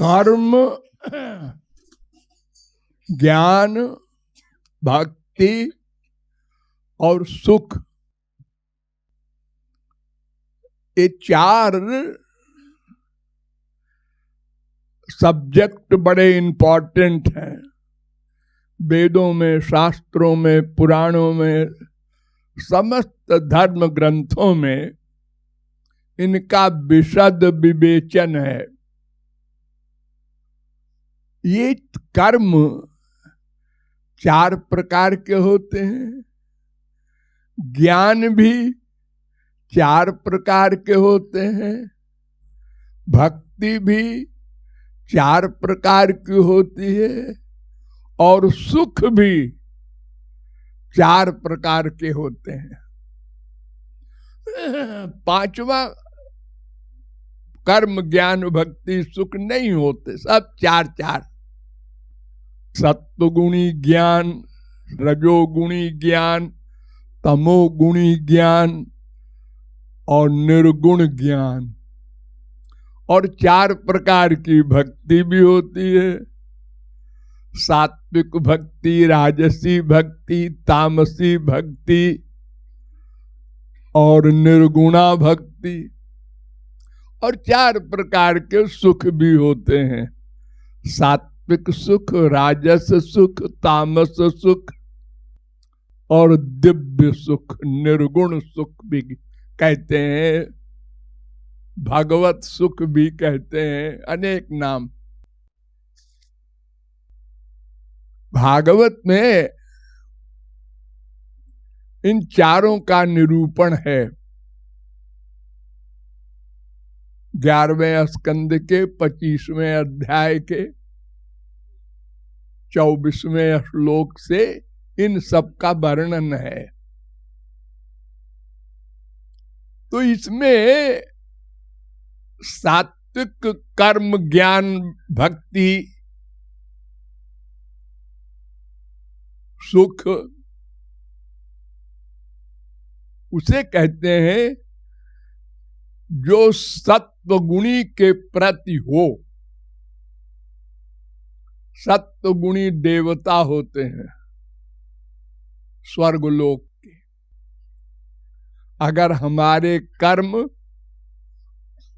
कर्म, ज्ञान, भक्ति और सुख, ये चार सब्जेक्ट बड़े इंपॉर्टेंट हैं। वेदों में, शास्त्रों में, पुराणों में, समस्त धर्म ग्रंथों में इनका विशद विवेचन है। ये कर्म चार प्रकार के होते हैं, ज्ञान भी चार प्रकार के होते हैं, भक्ति भी चार प्रकार की होती है, और सुख भी चार प्रकार के होते हैं। पांचवा कर्म, ज्ञान, भक्ति, सुख नहीं होते, सब चार चार। सत्वगुणी ज्ञान, रजोगुणी ज्ञान, तमोगुणी ज्ञान और निर्गुण ज्ञान। और चार प्रकार की भक्ति भी होती है, सात्विक भक्ति, राजसी भक्ति, तामसी भक्ति और निर्गुणा भक्ति। और चार प्रकार के सुख भी होते हैं, सात्विक सुख, राजस सुख, तामस सुख और दिव्य सुख, निर्गुण सुख भी कहते हैं, भगवत सुख भी कहते हैं, अनेक नाम। भागवत में इन चारों का निरूपण है। 11वें स्कंद के 25वें अध्याय के 24वें श्लोक से इन सब का वर्णन है। तो इसमें सात्विक कर्म, ज्ञान, भक्ति, सुख उसे कहते हैं जो सत्वगुणी के प्रति हो। सत्वगुणी देवता होते हैं स्वर्गलोक के। अगर हमारे कर्म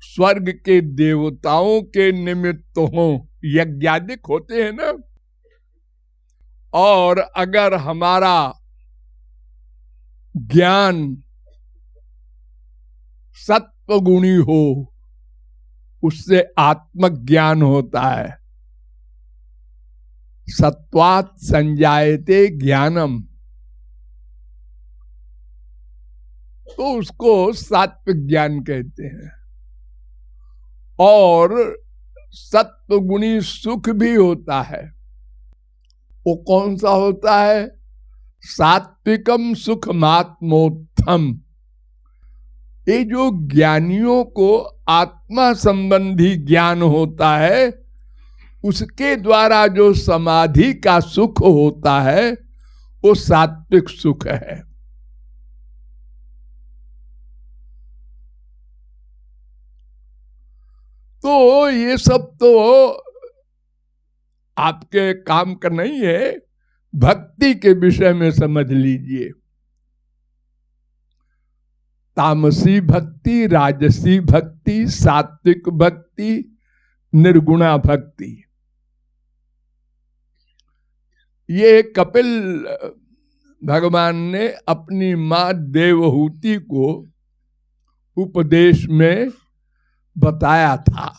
स्वर्ग के देवताओं के निमित्त हों, यज्ञादिक होते हैं ना, और अगर हमारा ज्ञान सत्वगुणी हो, उससे आत्मज्ञान होता है। सत्वात् संजायते ज्ञानम, तो उसको सात्विक ज्ञान कहते हैं। और सत्वगुणी सुख भी होता है। वो कौन सा होता है? सात्विकम सुखमात्मोत्थम। ये जो ज्ञानियों को आत्मा संबंधी ज्ञान होता है, उसके द्वारा जो समाधि का सुख होता है, वो सात्विक सुख है। तो ये सब तो आपके काम का नहीं है, भक्ति के विषय में समझ लीजिए। तामसी भक्ति, राजसी भक्ति, सात्विक भक्ति, निर्गुणा भक्ति। ये कपिल भगवान ने अपनी मां देवहूति को उपदेश में बताया था।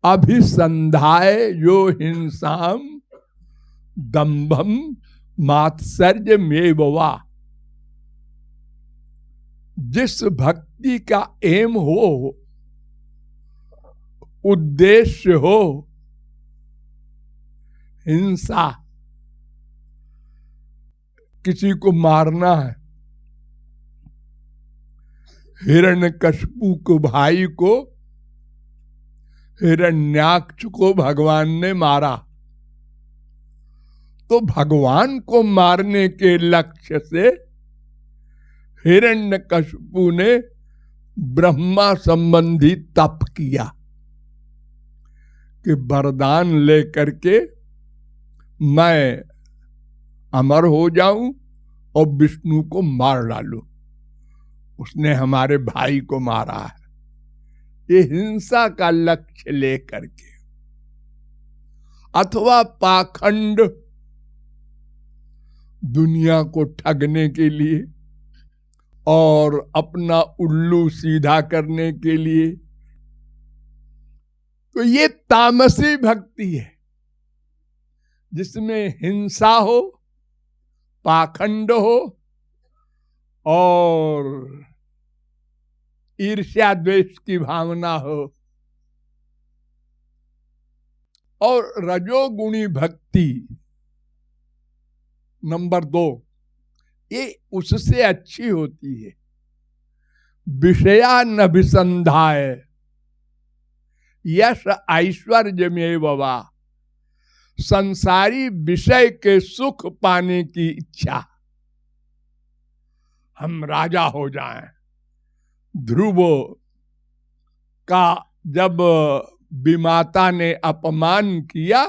अभिसंधाय यो हिंसाम दंभम मात्सर्य मेवा। जिस भक्ति का एम हो, उद्देश्य हो हिंसा, किसी को मारना है। हिरण्यकशिपु को, भाई को, हिरण्याक्ष को भगवान ने मारा, तो भगवान को मारने के लक्ष्य से हिरण्यकशिपु ने ब्रह्मा संबंधी तप किया कि वरदान लेकर के मैं अमर हो जाऊं और विष्णु को मार डालूं। उसने हमारे भाई को मारा है। ये हिंसा का लक्ष्य लेकर के, अथवा पाखंड, दुनिया को ठगने के लिए और अपना उल्लू सीधा करने के लिए। तो ये तामसी भक्ति है, जिसमें हिंसा हो, पाखंड हो और ईर्ष्या द्वेष की भावना हो। और रजोगुणी भक्ति नंबर 2, ये उससे अच्छी होती है। विषयानभिसंधाय यश ऐश्वर्यमेव वा, संसारी विषय के सुख पाने की इच्छा। हम राजा हो जाएं। ध्रुव का जब विमाता ने अपमान किया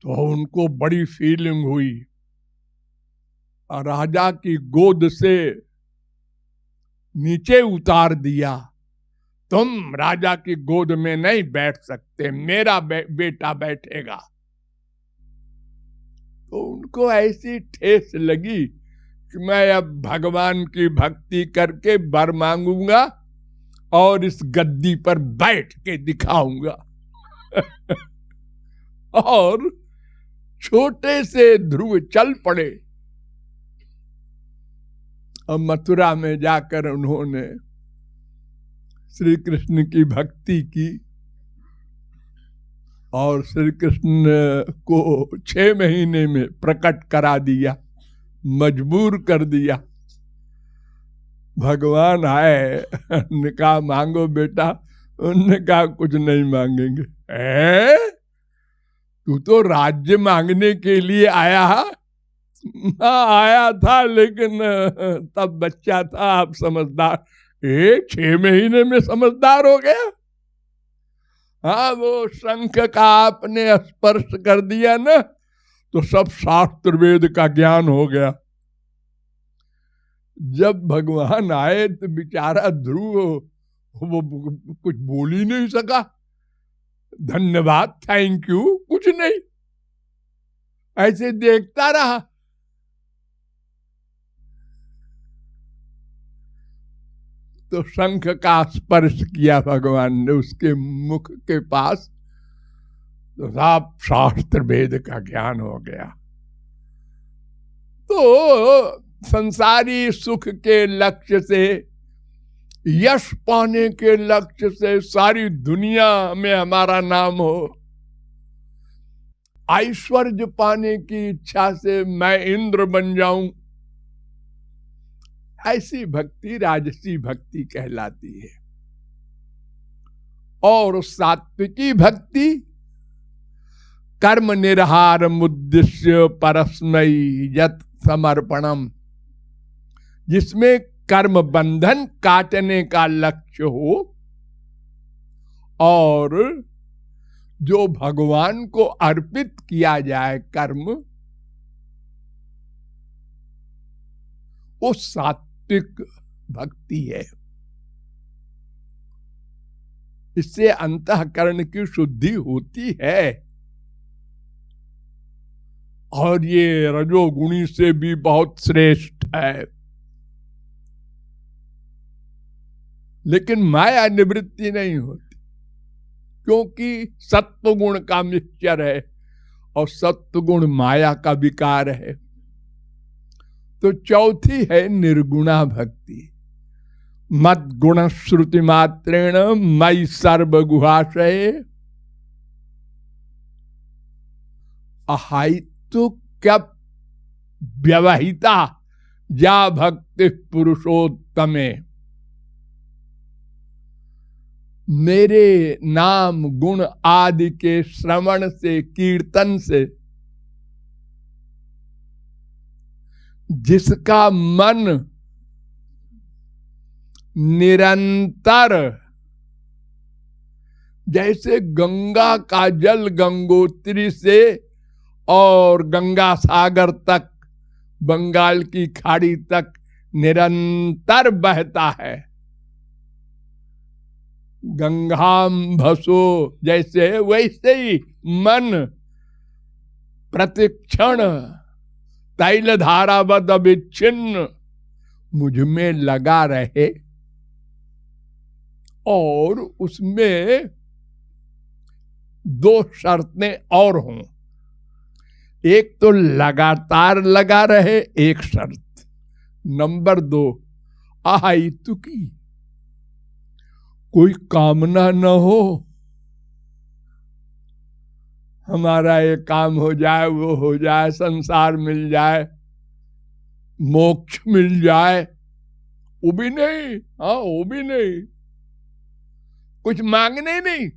तो उनको बड़ी फीलिंग हुई, और राजा की गोद से नीचे उतार दिया। तुम राजा की गोद में नहीं बैठ सकते, मेरा बेटा बैठेगा। तो उनको ऐसी ठेस लगी कि मैं अब भगवान की भक्ति करके वर मांगूंगा और इस गद्दी पर बैठ के दिखाऊंगा। और छोटे से ध्रुव चल पड़े और मथुरा में जाकर उन्होंने श्री कृष्ण की भक्ति की और श्री कृष्ण को 6 महीने में प्रकट करा दिया, मजबूर कर दिया। भगवान आए, उन्होंने कहा मांगो बेटा। उन्होंने कहा कुछ नहीं मांगेंगे। तू तो राज्य मांगने के लिए आया? हाँ आया था, लेकिन तब बच्चा था, अब समझदार। 6 महीने में समझदार हो गया। हाँ, वो शंख का आपने स्पर्श कर दिया ना, तो सब शास्त्र वेद का ज्ञान हो गया। जब भगवान आए तो बेचारा ध्रुव वो कुछ बोल ही नहीं सका। धन्यवाद, थैंक यू, कुछ नहीं, ऐसे देखता रहा। तो शंख का स्पर्श किया भगवान ने उसके मुख के पास, तो सब शास्त्र वेद का ज्ञान हो गया। तो संसारी सुख के लक्ष्य से, यश पाने के लक्ष्य से, सारी दुनिया में हमारा नाम हो, ऐश्वर्य पाने की इच्छा से मैं इंद्र बन जाऊं, ऐसी भक्ति राजसी भक्ति कहलाती है। और सात्विकी भक्ति कर्म निर्हार मुद्दिश्य परस्मै यत समर्पणम, जिसमें कर्म बंधन काटने का लक्ष्य हो और जो भगवान को अर्पित किया जाए कर्म, वो सात्विक भक्ति है। इससे अंतःकरण की शुद्धि होती है। और ये रजोगुणी से भी बहुत श्रेष्ठ है। लेकिन माया निवृत्ति नहीं होती, क्योंकि सत्वगुण का मिक्सचर है और सत्वगुण माया का विकार है। तो चौथी है निर्गुणा भक्ति। मद गुण श्रुति मात्रेण मयि सर्व गुहाशये अहाइतुक्य व्यवहिता या भक्ति पुरुषोत्तमे। मेरे नाम गुण आदि के श्रवण से, कीर्तन से जिसका मन निरंतर, जैसे गंगा का जल गंगोत्री से और गंगा सागर तक, बंगाल की खाड़ी तक निरंतर बहता है, गंगाम्भसो जैसे, वैसे ही मन प्रतिक्षण तैल धारावद अविच्छिन्न मुझ में लगा रहे और उसमें दो शर्तें और हों। एक तो लगातार लगा रहे, एक शर्त। नंबर 2, आहितु की कोई कामना न हो, हमारा ये काम हो जाए, वो हो जाए, संसार मिल जाए, मोक्ष मिल जाए, वो भी नहीं। हाँ, वो भी नहीं, कुछ मांगने नहीं।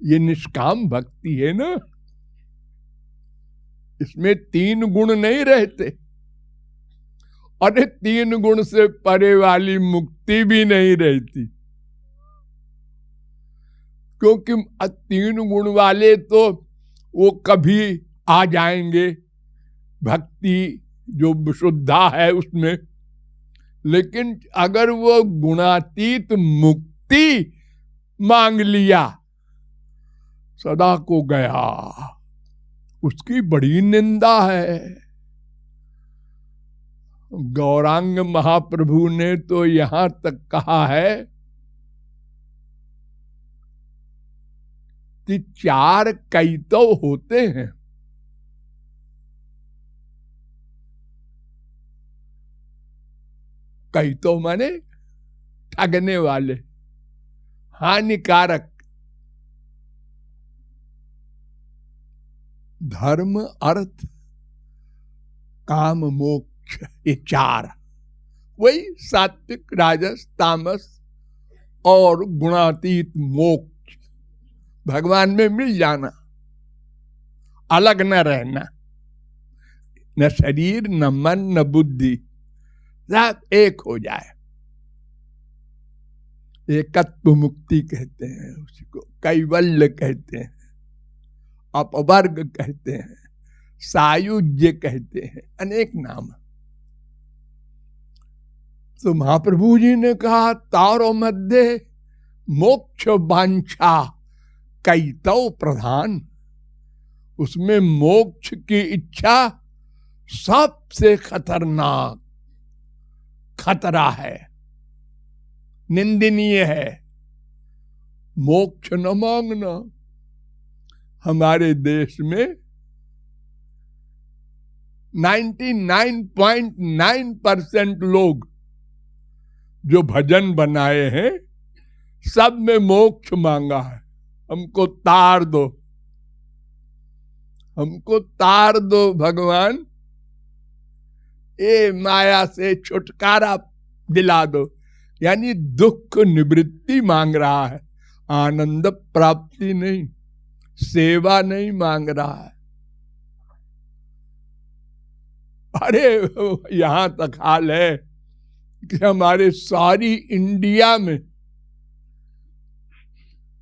ये निष्काम भक्ति है ना, इसमें 3 गुण नहीं रहते। अरे 3 गुण से परे वाली मुक्ति भी नहीं रहती, क्योंकि 3 गुण वाले तो वो कभी आ जाएंगे भक्ति जो विशुद्धा है उसमें, लेकिन अगर वो गुणातीत मुक्ति मांग लिया, सदा को गया, उसकी बड़ी निंदा है। गौरांग महाप्रभु ने तो यहां तक कहा है कि 4 कैतव होते हैं। कैतव माने ठगने वाले, हानिकारक। धर्म, अर्थ, काम, मोक्ष, ये 4, वही सात्विक, राजस, तामस और गुणातीत मोक्ष, भगवान में मिल जाना, अलग न रहना, न शरीर, न मन, न बुद्धि, सब एक हो जाए। एकत्व मुक्ति कहते हैं उसको, कैवल्य कहते हैं, अपवर्ग कहते हैं, सायुज्य कहते हैं, अनेक नाम। तो महाप्रभु जी ने कहा तारो मध्य मोक्ष वांछा कैतव प्रधान, उसमें मोक्ष की इच्छा सबसे खतरनाक खतरा है, निंदनीय है। मोक्ष न मांगना। हमारे देश में 99.9% लोग जो भजन बनाए हैं, सब में मोक्ष मांगा है। हमको तार दो, हमको तार दो भगवान, ये माया से छुटकारा दिला दो, यानी दुख निवृत्ति मांग रहा है, आनंद प्राप्ति नहीं, सेवा नहीं मांग रहा है। अरे यहां तक हाल है कि हमारे सारी इंडिया में,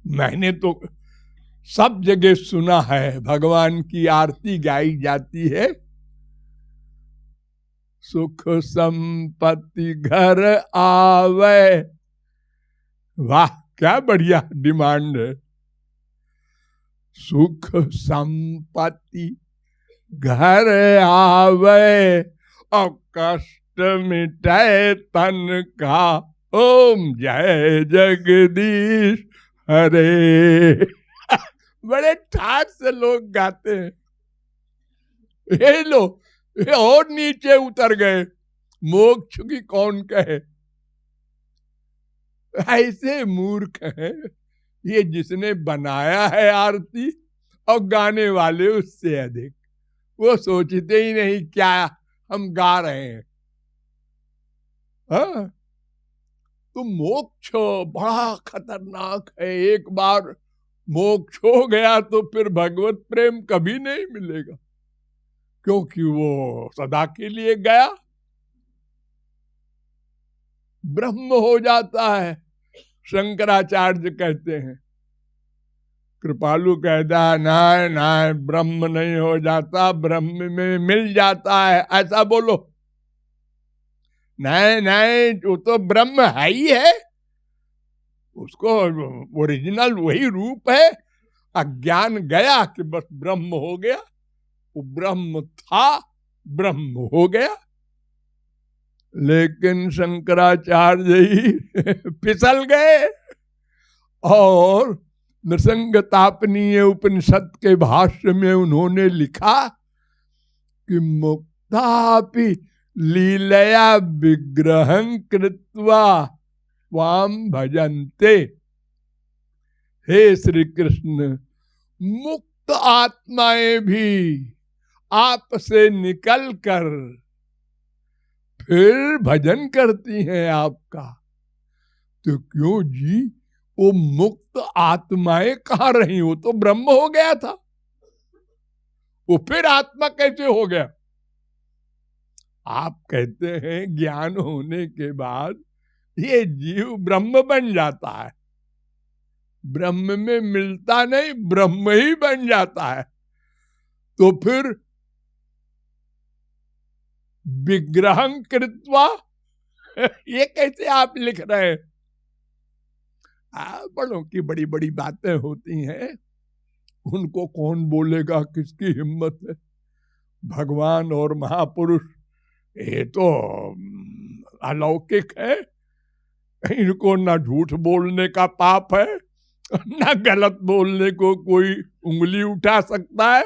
मैंने तो सब जगह सुना है, भगवान की आरती गाई जाती है, सुख संपत्ति घर आवे। वाह, क्या बढ़िया डिमांड है। सुख संपत्ति घर आवे और कष्ट मिटे तन का, ओम जय जगदीश हरे। बड़े ठाट से लोग गाते हैं। ये लो, ये और नीचे उतर गए, मोक्ष की कौन कहे। ऐसे मूर्ख हैं ये, जिसने बनाया है आरती और गाने वाले उससे अधिक। वो सोचते ही नहीं क्या हम गा रहे हैं। हाँ? तो मोक्ष बड़ा खतरनाक है। एक बार मोक्ष हो गया तो फिर भगवत प्रेम कभी नहीं मिलेगा, क्योंकि वो सदा के लिए गया। ब्रह्म हो जाता है। शंकराचार्य कहते हैं, कृपालु कहता है नहीं नहीं ब्रह्म नहीं हो जाता, ब्रह्म में मिल जाता है, ऐसा बोलो। नहीं नहीं वो तो ब्रह्म है ही है, उसको ओरिजिनल वही रूप है। अज्ञान गया कि बस ब्रह्म हो गया, वो ब्रह्म था, ब्रह्म हो गया। लेकिन शंकराचार्य ही फिसल गए और नृसंगतापनीय उपनिषद के भाष्य में उन्होंने लिखा कि मुक्तापि लीलया विग्रहं कृत्वा त्वाम भजन्ते। हे श्री कृष्ण, मुक्त आत्माएं भी आपसे निकलकर फिर भजन करती हैं आपका। तो क्यों जी, वो मुक्त आत्माएं कहाँ रही? वो तो ब्रह्म हो गया था, वो फिर आत्मा कैसे हो गया? आप कहते हैं ज्ञान होने के बाद ये जीव ब्रह्म बन जाता है। ब्रह्म में मिलता नहीं, ब्रह्म ही बन जाता है। तो फिर विग्रहं कृत्वा ये कैसे आप लिख रहे हैं? बड़ों की बड़ी बड़ी बातें होती हैं, उनको कौन बोलेगा, किसकी हिम्मत है। भगवान और महापुरुष ये तो अलौकिक है, इनको ना झूठ बोलने का पाप है, ना गलत बोलने को कोई उंगली उठा सकता है।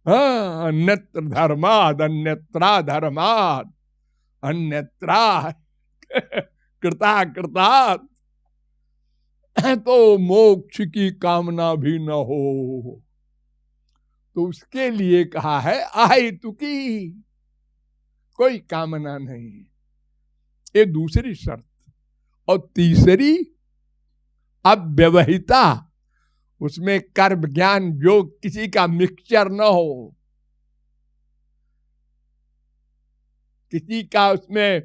हाँ, अन्यत्र धर्माद अन्यत्रा धर्माद अन्यत्रा कृता कृतात्, तो मोक्ष की कामना भी न हो, तो उसके लिए कहा है आहितुकी, कोई कामना नहीं। ये दूसरी शर्त। और तीसरी अव्यवहिता, उसमें कर्म ज्ञान जो किसी का मिक्सचर न हो, किसी का उसमें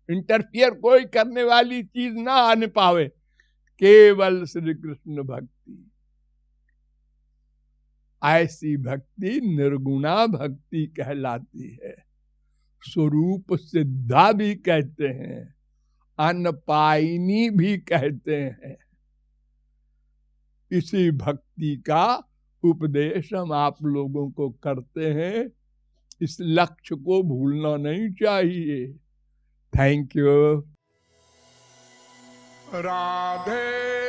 इंटरफियर कोई करने वाली चीज ना आने पावे, केवल श्री कृष्ण भक्ति। ऐसी भक्ति निर्गुणा भक्ति कहलाती है, स्वरूप सिद्धा भी कहते हैं, अनपायिनी भी कहते हैं। इसी भक्ति का उपदेश हम आप लोगों को करते हैं। इस लक्ष्य को भूलना नहीं चाहिए। Thank you. राधे